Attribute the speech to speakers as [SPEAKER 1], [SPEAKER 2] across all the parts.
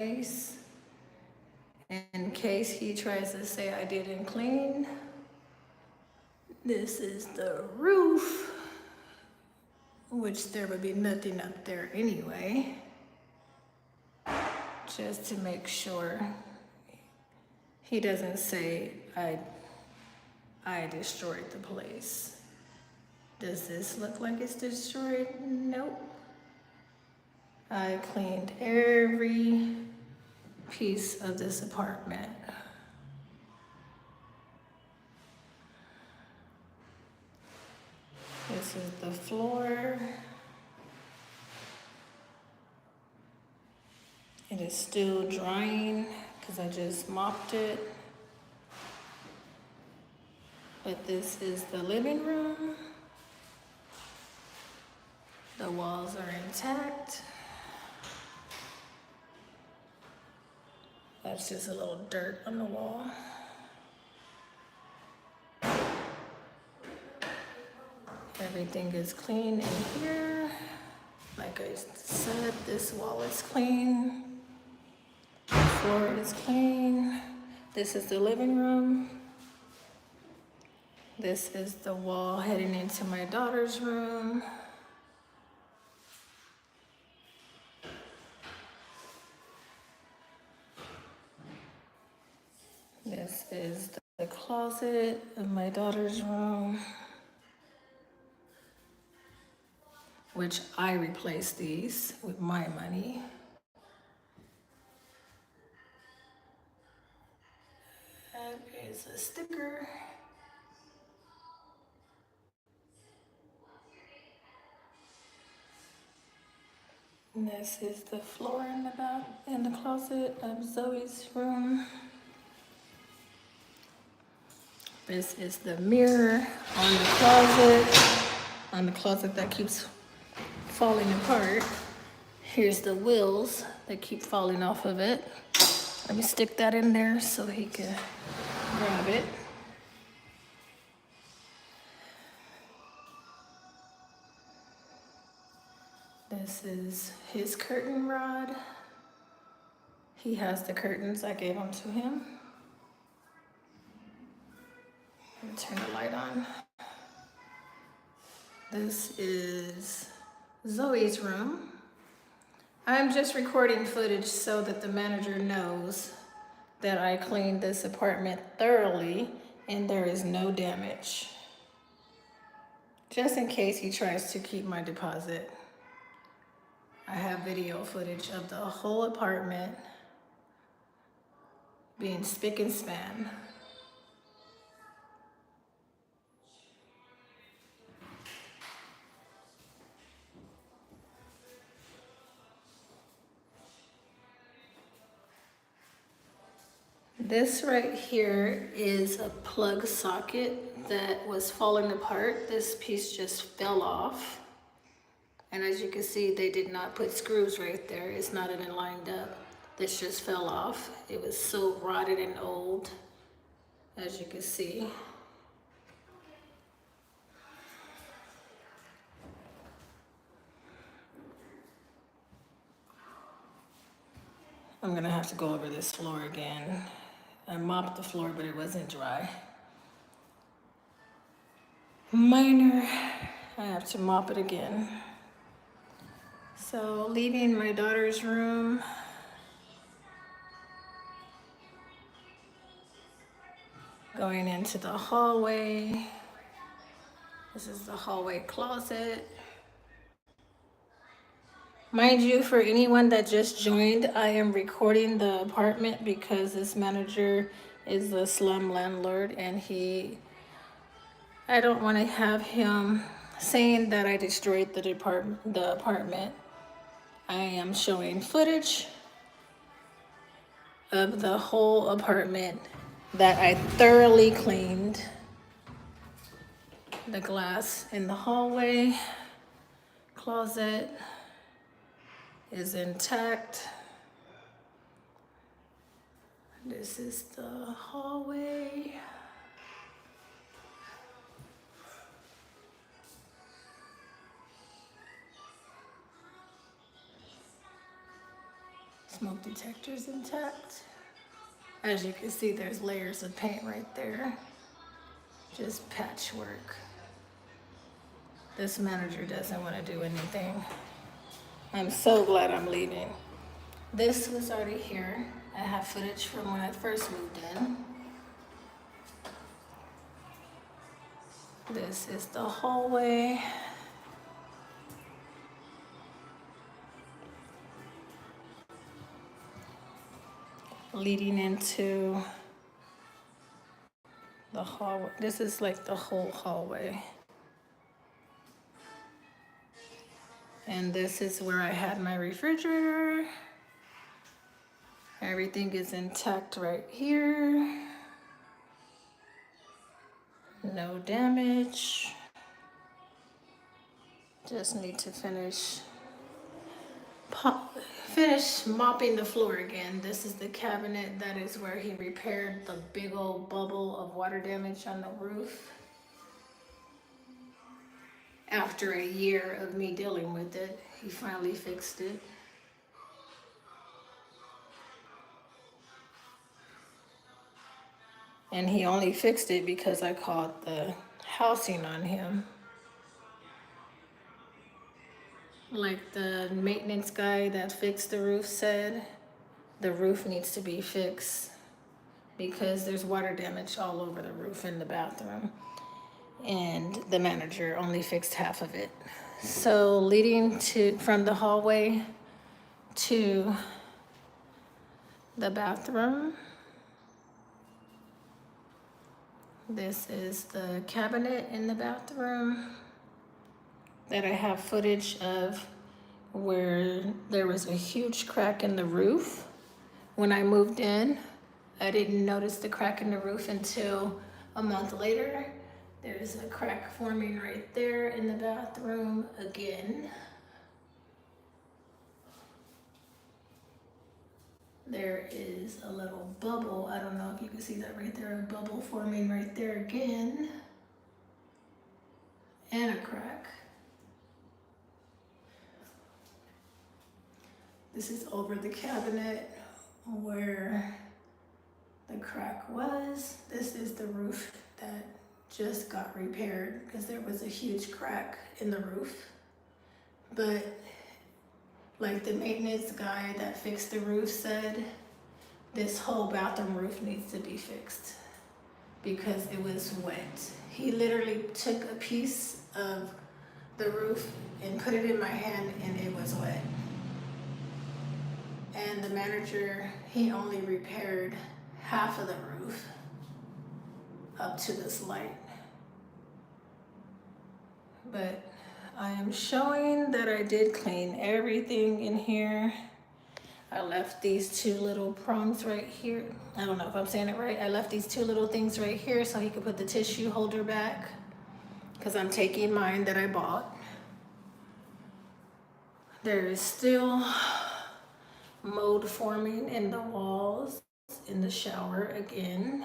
[SPEAKER 1] in case he tries to say I didn't clean. This is the roof, which there would be nothing up there anyway. Just to make sure he doesn't say I destroyed the place. Does this look like it's destroyed? Nope. I cleaned every piece of this apartment. This is the floor. It is still drying because I just mopped it. But this is the living room. The walls are intact. That's just a little dirt on the wall. Everything is clean in here. Like I said, this wall is clean. The floor is clean. This is the living room. This is the wall heading into my daughter's room. This is the closet of my daughter's room, which I replaced these with my money. That is a sticker. And this is the floor in the closet of Zoe's room. This is the mirror on the closet that keeps falling apart. Here's the wheels that keep falling off of it. Let me stick that in there so he can grab it. This is his curtain rod. He has the curtains, I gave them to him. Let me turn the light on. This is Zoe's room. I'm just recording footage so that the manager knows that I cleaned this apartment thoroughly and there is no damage. Just in case he tries to keep my deposit. I have video footage of the whole apartment being spick and span. This right here is a plug socket that was falling apart. This piece just fell off. And as you can see, they did not put screws right there. It's not even lined up. This just fell off. It was so rotted and old, as you can see. I'm gonna have to go over this floor again. I mopped the floor, but it wasn't dry. Minor, I have to mop it again. So leaving my daughter's room. Going into the hallway. This is the hallway closet. Mind you, for anyone that just joined, I am recording the apartment because this manager is a slum landlord and I don't want to have him saying that I destroyed the apartment. I am showing footage of the whole apartment that I thoroughly cleaned. The glass in the hallway closet is intact. This is the hallway. Smoke smoke detector's intact. As you can see, there's layers of paint right there. Just patchwork. This manager doesn't want to do anything. I'm so glad I'm leaving. This was already here. I have footage from when I first moved in. This is the hallway. Leading into the hallway. This is like the whole hallway. And this is where I had my refrigerator. Everything is intact right here. No damage. Just need to finish mopping the floor again. This is the cabinet. That is where he repaired the big old bubble of water damage on the roof. After a year of me dealing with it, he finally fixed it. And he only fixed it because I called the housing on him. Like the maintenance guy that fixed the roof said, the roof needs to be fixed because there's water damage all over the roof in the bathroom. And the manager only fixed half of it. So leading from the hallway to the bathroom, this is the cabinet in the bathroom that I have footage of where there was a huge crack in the roof. When I moved in, I didn't notice the crack in the roof until a month later. There's a crack forming right there in the bathroom again. There is a little bubble. I don't know if you can see that right there, a bubble forming right there again. And a crack. This is over the cabinet where the crack was. This is the roof that just got repaired because there was a huge crack in the roof. But like the maintenance guy that fixed the roof said, this whole bathroom roof needs to be fixed because it was wet. He literally took a piece of the roof and put it in my hand and it was wet. And the manager, he only repaired half of the roof up to this light. But I am showing that I did clean everything in here. I left these two little prongs right here. I don't know if I'm saying it right. I left these two little things right here so he could put the tissue holder back because I'm taking mine that I bought. There is still mold forming in the walls in the shower again.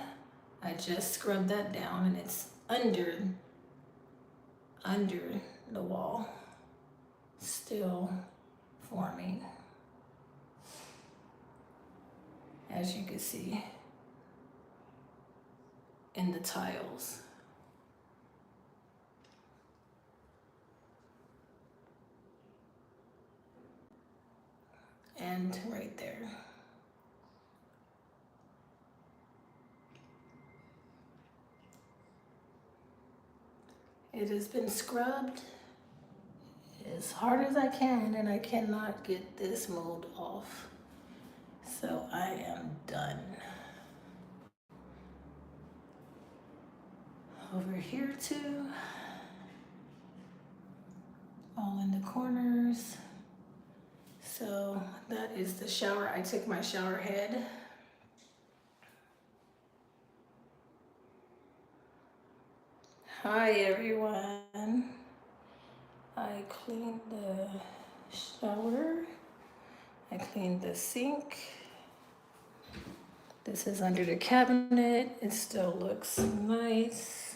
[SPEAKER 1] I just scrubbed that down and it's under the wall, still forming, as you can see in the tiles. And right there. It has been scrubbed as hard as I can and I cannot get this mold off. So I am done. Over here too, all in the corners. So that is the shower. I took my shower head. Hi everyone. I cleaned the shower. I cleaned the sink. This is under the cabinet. It still looks nice.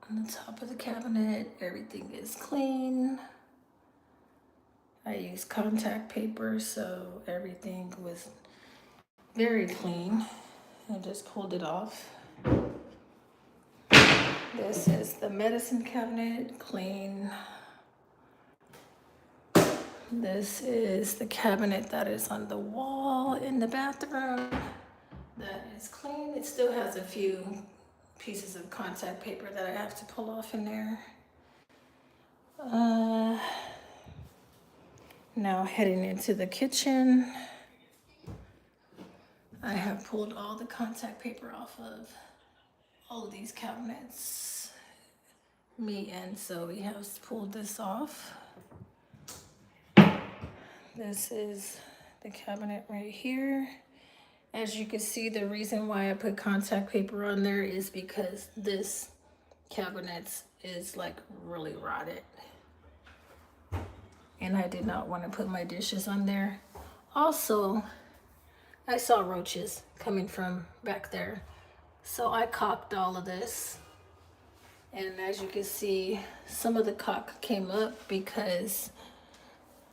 [SPEAKER 1] On the top of the cabinet, everything is clean. I used contact paper, so everything was very clean. I just pulled it off. This is the medicine cabinet, clean. This is the cabinet that is on the wall in the bathroom. That is clean. It still has a few pieces of contact paper that I have to pull off in there. Now heading into the kitchen. I have pulled all the contact paper off of all of these cabinets. Me and Zoe have pulled this off. This is the cabinet right here. As you can see, the reason why I put contact paper on there is because this cabinet is like really rotted. And I did not want to put my dishes on there. Also, I saw roaches coming from back there. So I caulked all of this. And as you can see, some of the caulk came up because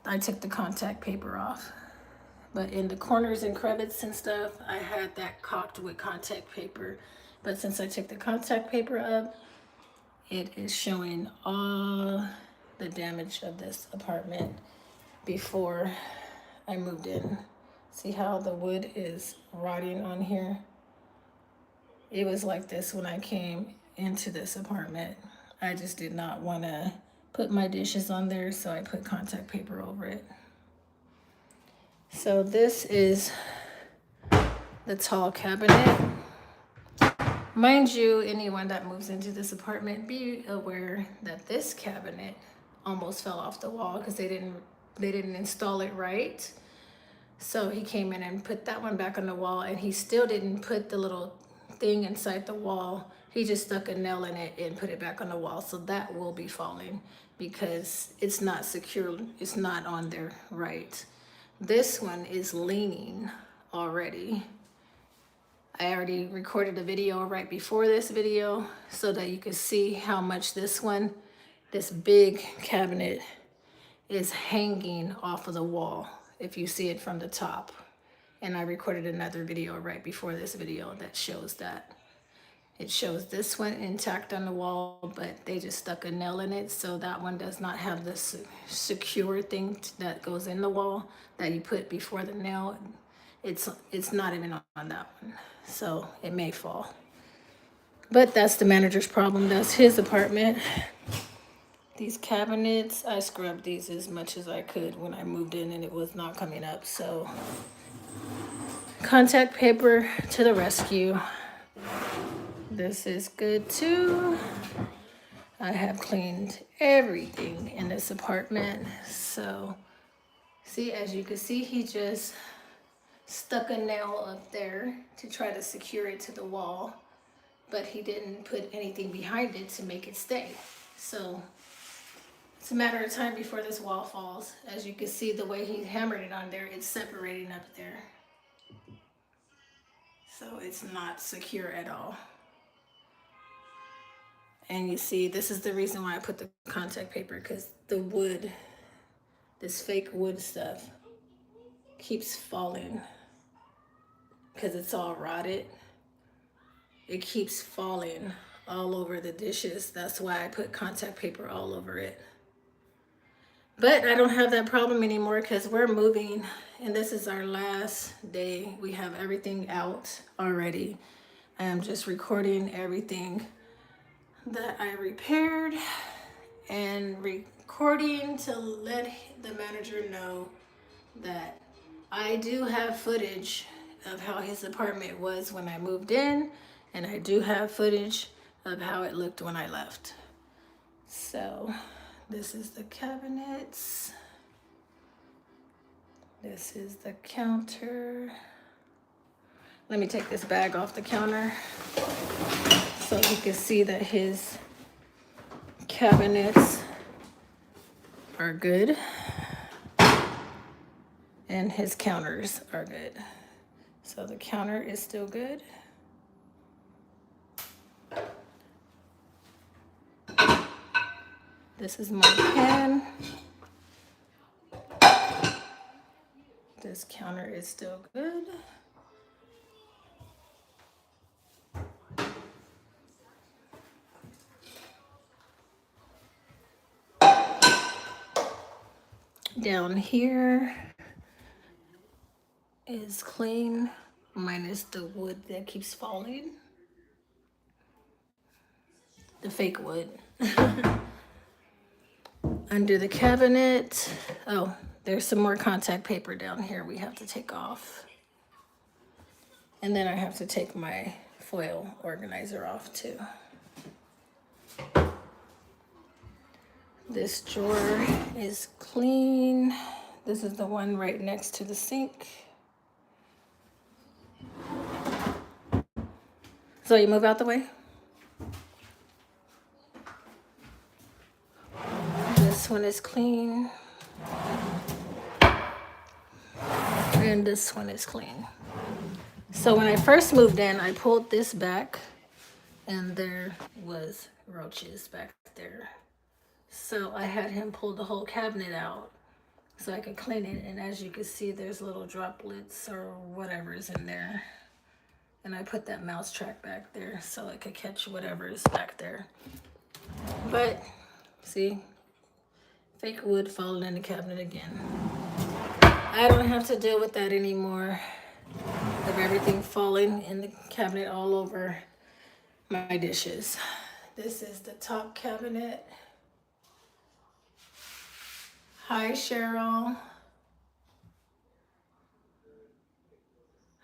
[SPEAKER 1] I took the contact paper off. But in the corners and crevices and stuff, I had that caulked with contact paper. But since I took the contact paper up, it is showing all the damage of this apartment before I moved in. See how the wood is rotting on here? It was like this when I came into this apartment. I just did not want to put my dishes on there, so I put contact paper over it. So this is the tall cabinet. Mind you, anyone that moves into this apartment, be aware that this cabinet almost fell off the wall because they didn't install it right. So he came in and put that one back on the wall, and he still didn't put the little thing inside the wall. He just stuck a nail in it and put it back on the wall. So that will be falling because it's not secure. It's not on there right. This one is leaning already. I already recorded a video right before this video so that you can see how much this big cabinet is hanging off of the wall if you see it from the top. And I recorded another video right before this video that shows that. It shows this one intact on the wall, but they just stuck a nail in it, so that one does not have this secure thing that goes in the wall that you put before the nail. It's not even on that one, so it may fall. But that's the manager's problem. That's his apartment. These cabinets, I scrubbed these as much as I could when I moved in, and it was not coming up. So contact paper to the rescue. This is good too. I have cleaned everything in this apartment. So see, as you can see, he just stuck a nail up there to try to secure it to the wall, but he didn't put anything behind it to make it stay. So it's a matter of time before this wall falls. As you can see, the way he hammered it on there, it's separating up there. So it's not secure at all. And you see, this is the reason why I put the contact paper, because the wood, this fake wood stuff, keeps falling because it's all rotted. It keeps falling all over the dishes. That's why I put contact paper all over it. But I don't have that problem anymore because we're moving, and this is our last day. We have everything out already. I am just recording everything that I repaired and recording to let the manager know that I do have footage of how his apartment was when I moved in, and I do have footage of how it looked when I left. So this is the cabinets. This is the counter. Let me take this bag off the counter so you can see that his cabinets are good and his counters are good. So the counter is still good. This is my pen. This counter is still good. Down here is clean, minus the wood that keeps falling. The fake wood. Under the cabinet, oh, there's some more contact paper down here we have to take off. And then I have to take my foil organizer off too. This drawer is clean. This is the one right next to the sink. So you move out the way. This one is clean. And this one is clean. So when I first moved in, I pulled this back and there was roaches back there. So I had him pull the whole cabinet out so I could clean it. And as you can see, there's little droplets or whatever is in there. And I put that mouse track back there so I could catch whatever is back there. But see, fake wood falling in the cabinet again. I don't have to deal with that anymore, of everything falling in the cabinet all over my dishes. This is the top cabinet. Hi, Cheryl.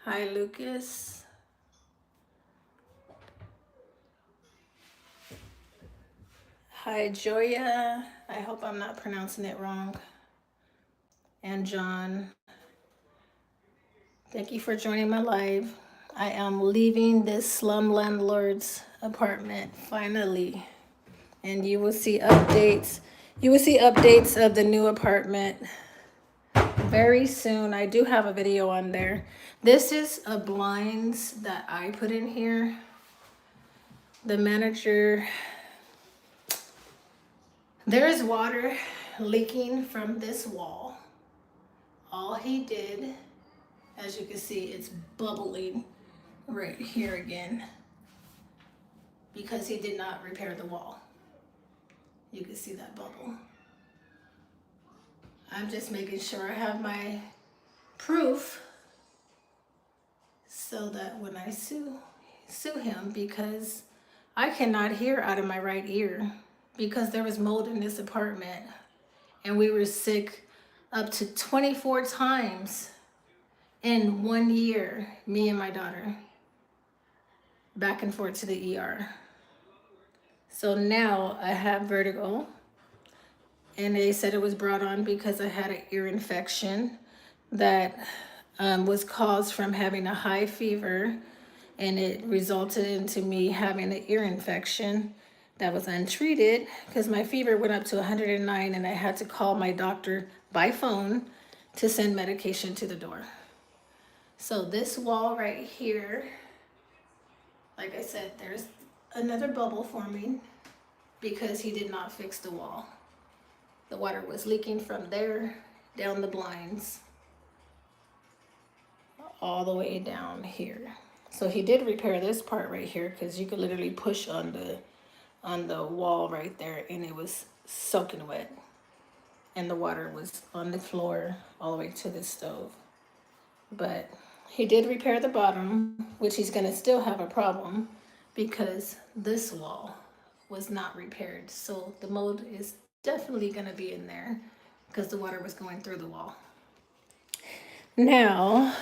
[SPEAKER 1] Hi, Lucas. Hi, Joya. I hope I'm not pronouncing it wrong. And John. Thank you for joining my live. I am leaving this slum landlord's apartment finally. And you will see updates. You will see updates of the new apartment very soon. I do have a video on there. This is a blinds that I put in here. The manager, there is water leaking from this wall. All he did, as you can see, it's bubbling right here again because he did not repair the wall. You can see that bubble. I'm just making sure I have my proof so that when I sue him, because I cannot hear out of my right ear because there was mold in this apartment and we were sick up to 24 times in 1 year, me and my daughter, back and forth to the ER. So now I have vertigo, and they said it was brought on because I had an ear infection that was caused from having a high fever, and it resulted into me having an ear infection that was untreated because my fever went up to 109 and I had to call my doctor by phone to send medication to the door. So this wall right here, like I said, there's another bubble forming because he did not fix the wall. The water was leaking from there down the blinds all the way down here. So he did repair this part right here because you could literally push on the wall right there and it was soaking wet. And the water was on the floor all the way to the stove. But he did repair the bottom, which he's gonna still have a problem because this wall was not repaired. So the mold is definitely gonna be in there because the water was going through the wall. Now,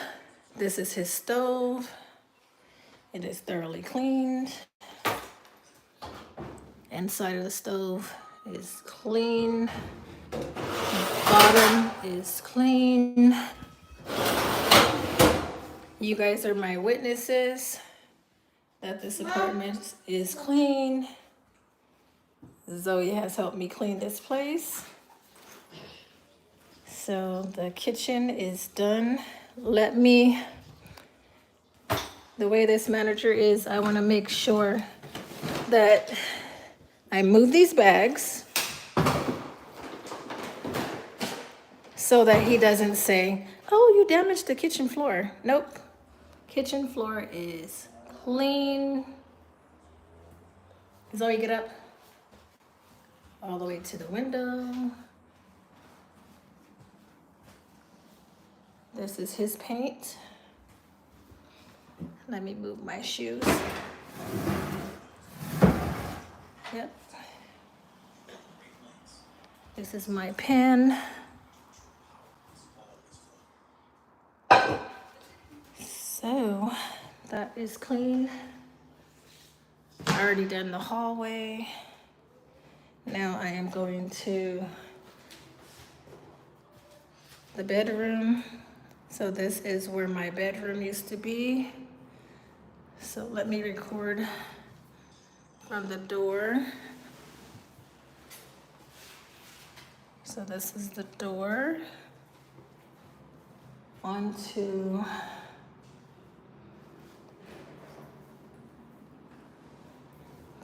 [SPEAKER 1] this is his stove. It is thoroughly cleaned. Inside of the stove is clean. Bottom is clean. You guys are my witnesses that this apartment is clean. Zoe has helped me clean this place. So the kitchen is done. The way this manager is, I want to make sure that I move these bags so that he doesn't say, Oh, you damaged the kitchen floor. Nope. Kitchen floor is clean. Zoe, get up. All the way to the window. This is his paint. Let me move my shoes. Yep. This is my pen. So that is clean. I already done the hallway. Now I am going to the bedroom. So this is where my bedroom used to be. So let me record from the door. So this is the door onto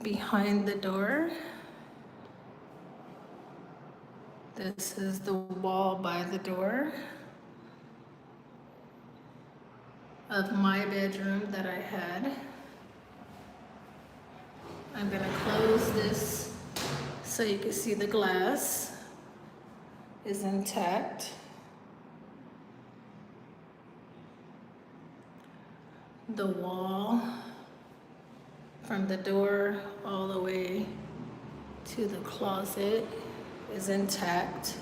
[SPEAKER 1] behind the door. This is the wall by the door of my bedroom that I had. I'm gonna close this so you can see the glass is intact. The wall from the door all the way to the closet is intact.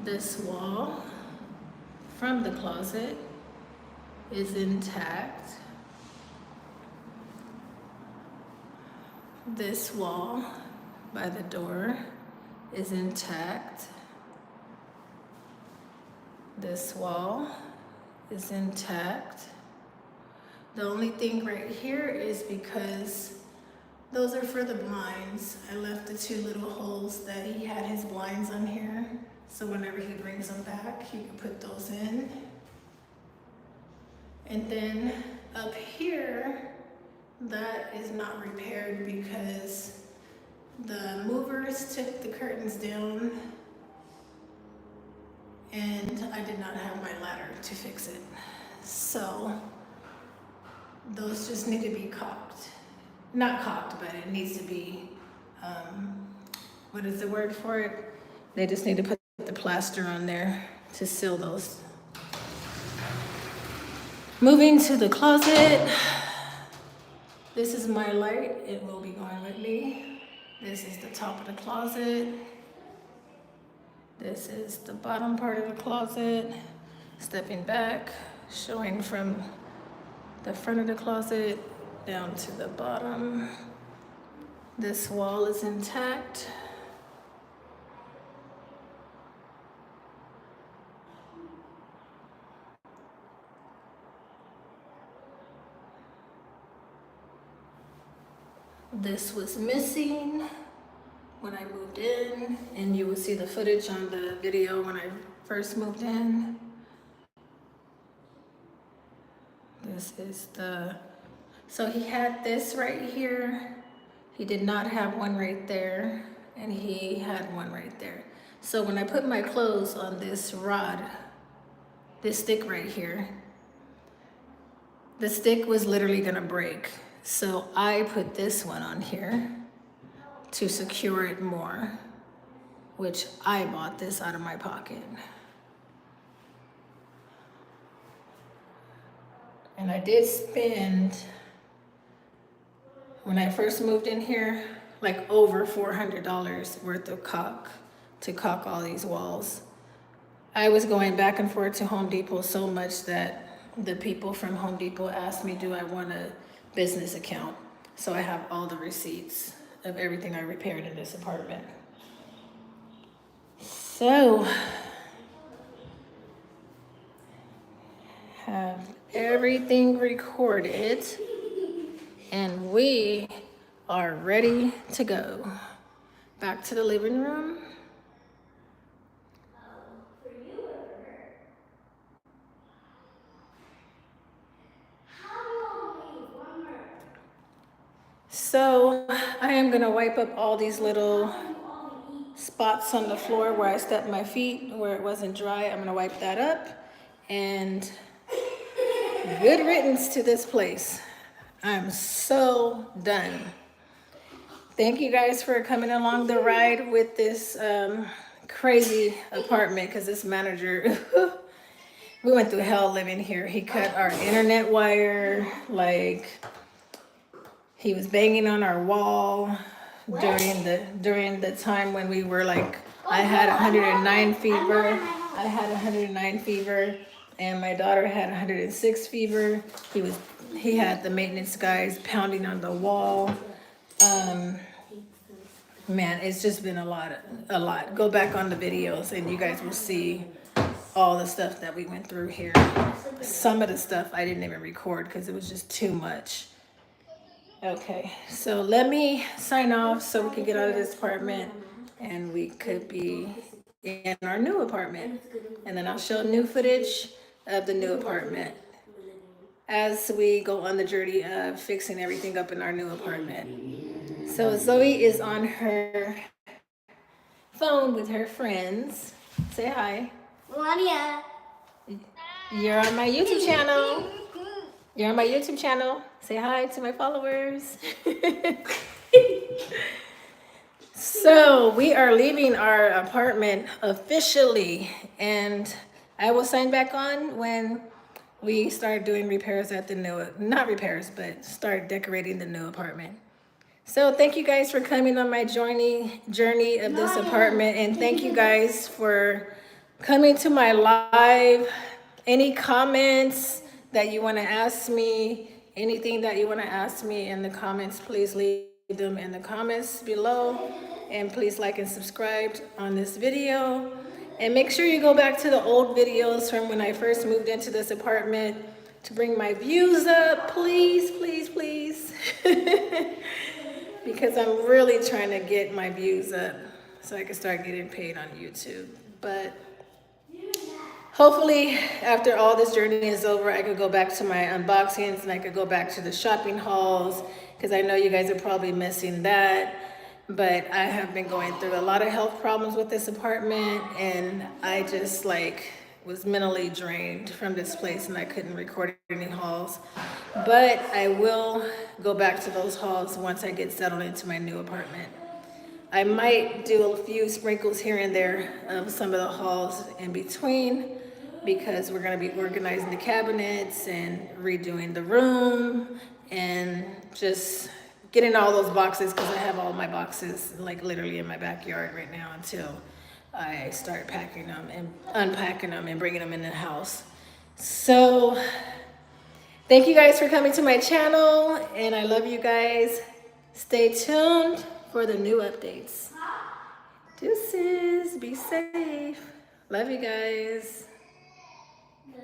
[SPEAKER 1] This wall from the closet is intact. This wall by the door is intact. This wall is intact. The only thing right here is because those are for the blinds. I left the two little holes that he had his blinds on here. So whenever he brings them back, he can put those in. And then up here, that is not repaired because the movers took the curtains down and I did not have my ladder to fix it. So those just need to be caulked. Not caulked, but it needs to be, what is the word for it? They just need to put the plaster on there to seal those. Moving to the closet. This is my light. It will be going with me. This is the top of the closet. This is the bottom part of the closet. Stepping back, showing from the front of the closet down to the bottom. This wall is intact. This was missing when I moved in, and you will see the footage on the video when I first moved in. This is so he had this right here. He did not have one right there, and he had one right there. So when I put my clothes on this rod, this stick right here, the stick was literally gonna break. So I put this one on here to secure it more, which I bought this out of my pocket. And I did spend, when I first moved in here, like over $400 worth of caulk to caulk all these walls. I was going back and forth to Home Depot so much that the people from Home Depot asked me, do I want a business account? So I have all the receipts of everything I repaired in this apartment. So, have everything recorded and we are ready to go. Back to the living room. So I am gonna wipe up all these little spots on the floor where I stepped my feet, where it wasn't dry. I'm gonna wipe that up. And good riddance to this place. I'm so done. Thank you guys for coming along the ride with this crazy apartment, because this manager, we went through hell living here. He cut our internet wire, like he was banging on our wall during the time when we were like, I had 109 fever. I had 109 fever, and my daughter had 106 fever. He had the maintenance guys pounding on the wall. Man, it's just been a lot. Go back on the videos and you guys will see all the stuff that we went through here. Some of the stuff I didn't even record because it was just too much. Okay, so let me sign off so we can get out of this apartment and we could be in our new apartment. And then I'll show new footage of the new apartment as we go on the journey of fixing everything up in our new apartment. So Zoe is on her phone with her friends. Say hi.
[SPEAKER 2] Melania.
[SPEAKER 1] You're on my YouTube channel. You're on my YouTube channel. Say hi to my followers. So we are leaving our apartment officially, and I will sign back on when we start doing repairs at the new, not repairs, but start decorating the new apartment. So thank you guys for coming on my journey of this apartment, and thank you guys for coming to my live. Any comments that you want to ask me, anything that you want to ask me in the comments, please leave them in the comments below. And please like and subscribe on this video. And make sure you go back to the old videos from when I first moved into this apartment to bring my views up, please, please, please. Because I'm really trying to get my views up so I can start getting paid on YouTube. But hopefully, after all this journey is over, I could go back to my unboxings and I could go back to the shopping hauls, because I know you guys are probably missing that. But I have been going through a lot of health problems with this apartment, and I just was mentally drained from this place, and I couldn't record any hauls. But I will go back to those hauls once I get settled into my new apartment. I might do a few sprinkles here and there of some of the hauls in between, because we're going to be organizing the cabinets and redoing the room and just getting all those boxes, because I have all my boxes like literally in my backyard right now until I start packing them and unpacking them and bringing them in the house. So thank you guys for coming to my channel, and I love you guys. Stay tuned for the new updates. Deuces, be safe. Love you guys.